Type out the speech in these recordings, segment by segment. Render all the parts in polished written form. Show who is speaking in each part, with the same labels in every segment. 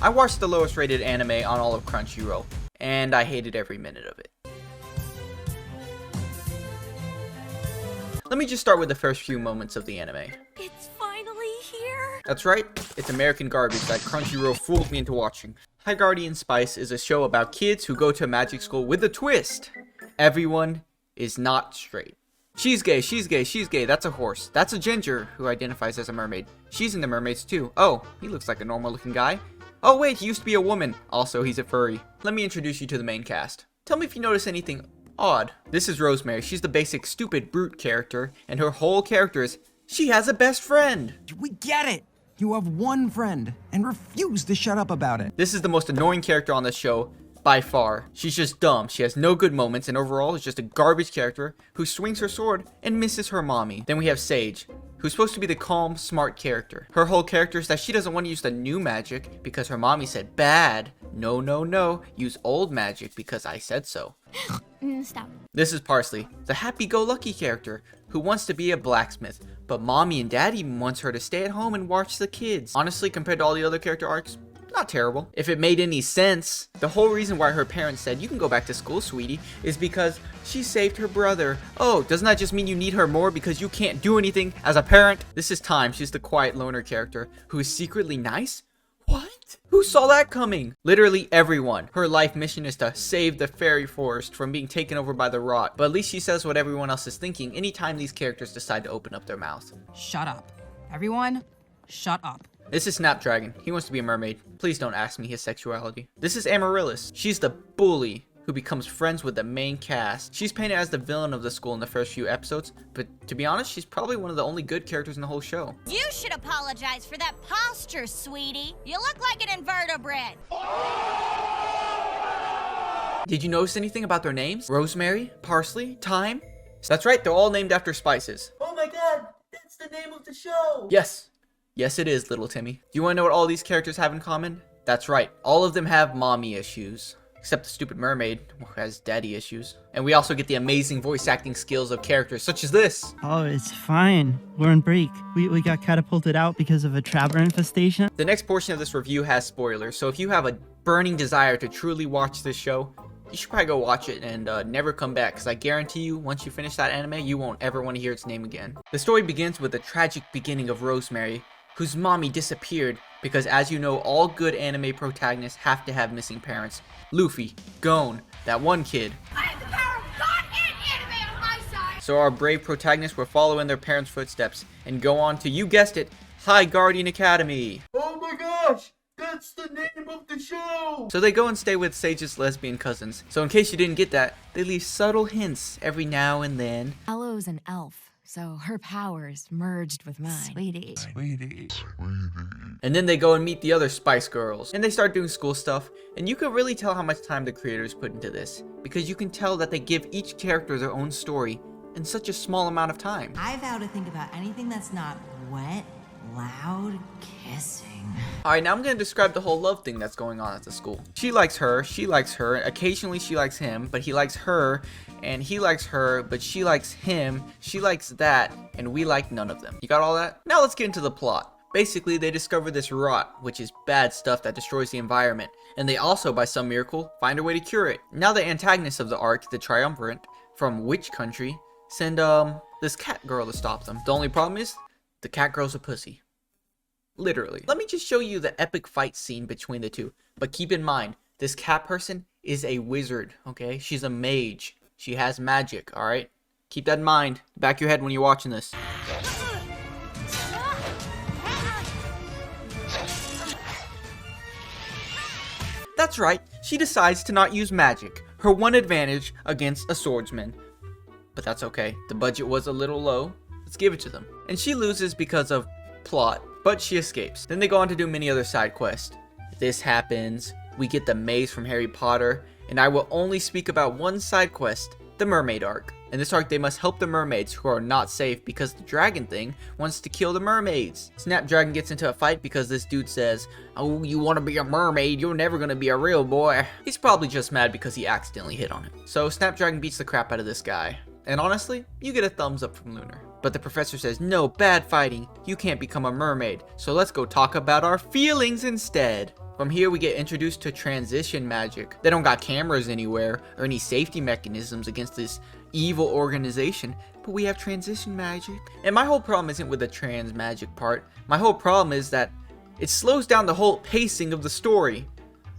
Speaker 1: I watched the lowest rated anime on all of Crunchyroll, and I hated every minute of it. Let me just start with the first few moments of the anime.
Speaker 2: It's finally here!
Speaker 1: That's right, it's American garbage that Crunchyroll fooled me into watching. High Guardian Spice is a show about kids who go to a magic school with a twist. Everyone is not straight. She's gay, she's gay, she's gay, that's a horse. That's a ginger who identifies as a mermaid. She's in the mermaids too. Oh, he looks like a normal looking guy. Oh wait, he used to be a woman. Also, he's a furry. Let me introduce you to the main cast. Tell me if you notice anything odd. This is Rosemary. She's the basic stupid brute character, and her whole character is she has a best friend.
Speaker 3: We get it. You have one friend and refuse to shut up about it.
Speaker 1: This is the most annoying character on the show by far. She's just dumb. She has no good moments, and overall is just a garbage character who swings her sword and misses her mommy. Then we have Sage, who's supposed to be the calm, smart character. Her whole character is that she doesn't want to use the new magic because her mommy said bad. No, no, no. Use old magic because I said so.
Speaker 2: Stop.
Speaker 1: This is Parsley, the happy-go-lucky character who wants to be a blacksmith, but mommy and daddy wants her to stay at home and watch the kids. Honestly, compared to all the other character arcs, not terrible. If it made any sense, the whole reason why her parents said, you can go back to school, sweetie, is because she saved her brother. Oh, doesn't that just mean you need her more because you can't do anything as a parent? This is Time. She's the quiet loner character who is secretly nice? What? Who saw that coming? Literally everyone. Her life mission is to save the fairy forest from being taken over by the rot, but at least she says what everyone else is thinking anytime these characters decide to open up their mouth.
Speaker 4: Shut up. Everyone, shut up.
Speaker 1: This is Snapdragon. He wants to be a mermaid. Please don't ask me his sexuality. This is Amaryllis. She's the bully who becomes friends with the main cast. She's painted as the villain of the school in the first few episodes, but to be honest, she's probably one of the only good characters in the whole show.
Speaker 2: You should apologize for that posture, sweetie. You look like an invertebrate.
Speaker 1: Did you notice anything about their names? Rosemary, Parsley, Thyme? That's right, they're all named after spices.
Speaker 5: Oh my god, that's the name of the show!
Speaker 1: Yes. Yes, it is, little Timmy. Do you want to know what all these characters have in common? That's right, all of them have mommy issues. Except the stupid mermaid, who has daddy issues. And we also get the amazing voice acting skills of characters such as this.
Speaker 6: Oh, it's fine. We're on break. We got catapulted out because of a trapper infestation.
Speaker 1: The next portion of this review has spoilers, so if you have a burning desire to truly watch this show, you should probably go watch it and never come back, because I guarantee you, once you finish that anime, you won't ever want to hear its name again. The story begins with the tragic beginning of Rosemary, whose mommy disappeared because, as you know, all good anime protagonists have to have missing parents. Luffy, Gon, that one kid.
Speaker 2: I have the power of God and anime on my side.
Speaker 1: So our brave protagonists will follow in their parents' footsteps and go on to, you guessed it, High Guardian Academy.
Speaker 5: Oh my gosh, that's the name of the show!
Speaker 1: So they go and stay with Sage's lesbian cousins. So in case you didn't get that, they leave subtle hints every now and then.
Speaker 4: Elo's an elf, so her powers merged with mine. Sweetie.
Speaker 1: And then they go and meet the other Spice Girls. And they start doing school stuff. And you can really tell how much time the creators put into this, because you can tell that they give each character their own story in such a small amount of time.
Speaker 7: I vow to think about anything that's not wet, loud kissing.
Speaker 1: Alright, now I'm going to describe the whole love thing that's going on at the school. She likes her, occasionally she likes him, but he likes her, and he likes her, but she likes him, she likes that, and we like none of them. You got all that? Now let's get into the plot. Basically, they discover this rot, which is bad stuff that destroys the environment, and they also, by some miracle, find a way to cure it. Now the antagonists of the arc, the Triumvirate, from which country, send this cat girl to stop them. The only problem is, the cat girl's a pussy. Literally. Let me just show you the epic fight scene between the two, but keep in mind, this cat person is a wizard, okay? She's a mage. She has magic, alright? Keep that in mind, back of your head when you're watching this. That's right, she decides to not use magic, her one advantage against a swordsman. But that's okay, the budget was a little low, let's give it to them. And she loses because of plot, but she escapes. Then they go on to do many other side quests. This happens, we get the maze from Harry Potter, and I will only speak about one side quest, the mermaid arc. In this arc, they must help the mermaids who are not safe because the dragon thing wants to kill the mermaids. Snapdragon gets into a fight because this dude says, "Oh, you want to be a mermaid? You're never going to be a real boy." He's probably just mad because he accidentally hit on him. So Snapdragon beats the crap out of this guy. And honestly, you get a thumbs up from Lunar. But the professor says, no, bad fighting. You can't become a mermaid. So let's go talk about our feelings instead. From here, we get introduced to transition magic. They don't got cameras anywhere or any safety mechanisms against this evil organization, but we have transition magic. And my whole problem isn't with the trans magic part. My whole problem is that it slows down the whole pacing of the story.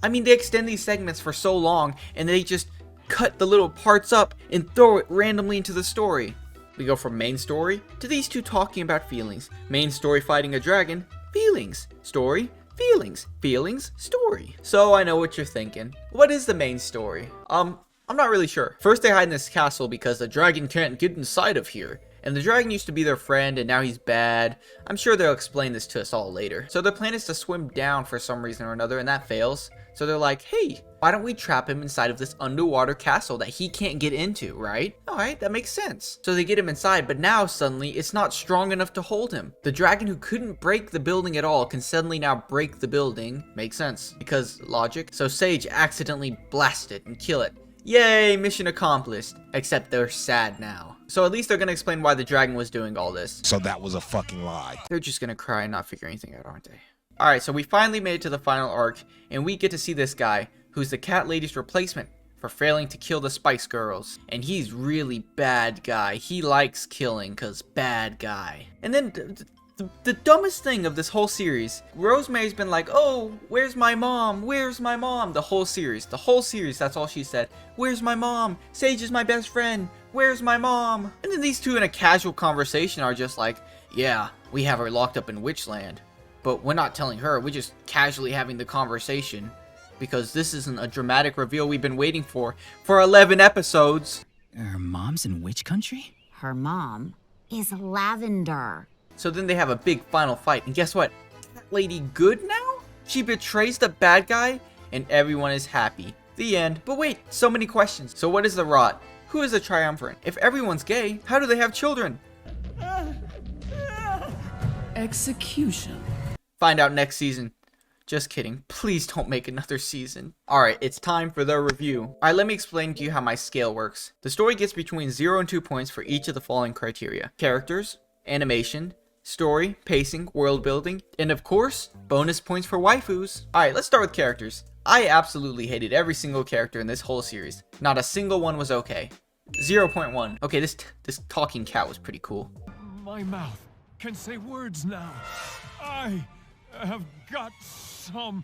Speaker 1: I mean, they extend these segments for so long, and they just cut the little parts up and throw it randomly into the story. We go from main story to these two talking about feelings. Main story fighting a dragon, feelings. Story, feelings. Feelings, story. So I know what you're thinking. What is the main story? I'm not really sure. First they hide in this castle because the dragon can't get inside of here. And the dragon used to be their friend and now he's bad. I'm sure they'll explain this to us all later. So their plan is to swim down for some reason or another, and that fails. So they're like, hey, why don't we trap him inside of this underwater castle that he can't get into, right? Alright, that makes sense. So they get him inside, but now suddenly it's not strong enough to hold him. The dragon who couldn't break the building at all can suddenly now break the building. Makes sense, because logic. So Sage accidentally blast it and kill it. Yay, mission accomplished. Except they're sad now. So at least they're gonna explain why the dragon was doing all this.
Speaker 8: So that was a fucking lie.
Speaker 1: They're just gonna cry and not figure anything out, aren't they? Alright, so we finally made it to the final arc, and we get to see this guy, who's the cat lady's replacement for failing to kill the Spice Girls. And he's really bad guy. He likes killing, cause bad guy. And then the dumbest thing of this whole series, Rosemary's been like, oh, where's my mom? Where's my mom? The whole series, that's all she said. Where's my mom? Sage is my best friend. Where's my mom? And then these two in a casual conversation are just like, yeah, we have her locked up in Witchland. But we're not telling her, we're just casually having the conversation. Because this isn't a dramatic reveal we've been waiting for 11 episodes.
Speaker 9: Her mom's in which country?
Speaker 7: Her mom is Lavender.
Speaker 1: So then they have a big final fight, and guess what? That lady good now? She betrays the bad guy, and everyone is happy. The end. But wait, so many questions. So what is the rot? Who is the triumvirate? If everyone's gay, how do they have children?
Speaker 9: Execution.
Speaker 1: Find out next season. Just kidding. Please don't make another season. Alright, it's time for the review. Alright, let me explain to you how my scale works. The story gets between 0 and 2 points for each of the following criteria. Characters, animation, story, pacing, world building, and of course, bonus points for waifus. Alright, let's start with characters. I absolutely hated every single character in this whole series. Not a single one was okay. 0.1. Okay, this talking cat was pretty cool.
Speaker 10: My mouth can say words now. I have got some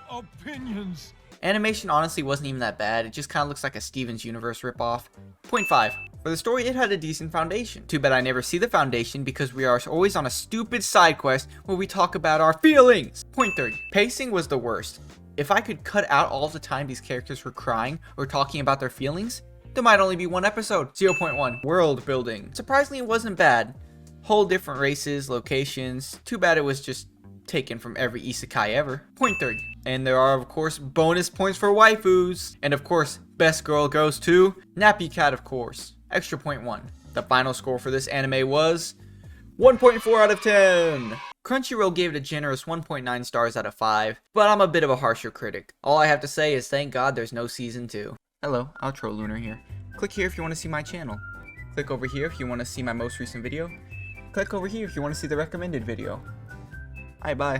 Speaker 10: opinions.
Speaker 1: Animation honestly wasn't even that bad. It just kind of looks like a Steven's Universe ripoff. 0.5. For the story, it had a decent foundation. Too bad I never see the foundation because we are always on a stupid side quest where we talk about our feelings. 0.3. Pacing was the worst. If I could cut out all the time these characters were crying or talking about their feelings, there might only be one episode. 0.1. World building. Surprisingly, it wasn't bad. Whole different races, locations. Too bad it was just taken from every isekai ever. 0.3. And there are, of course, bonus points for waifus. And of course, best girl goes to Nappy Cat, of course. Extra 0.1. The final score for this anime was 1.4 out of 10. Crunchyroll gave it a generous 1.9 stars out of 5, but I'm a bit of a harsher critic. All I have to say is thank God there's no season 2. Hello, Outro Lunar here. Click here if you want to see my channel. Click over here if you want to see my most recent video. Click over here if you want to see the recommended video. Alright, bye.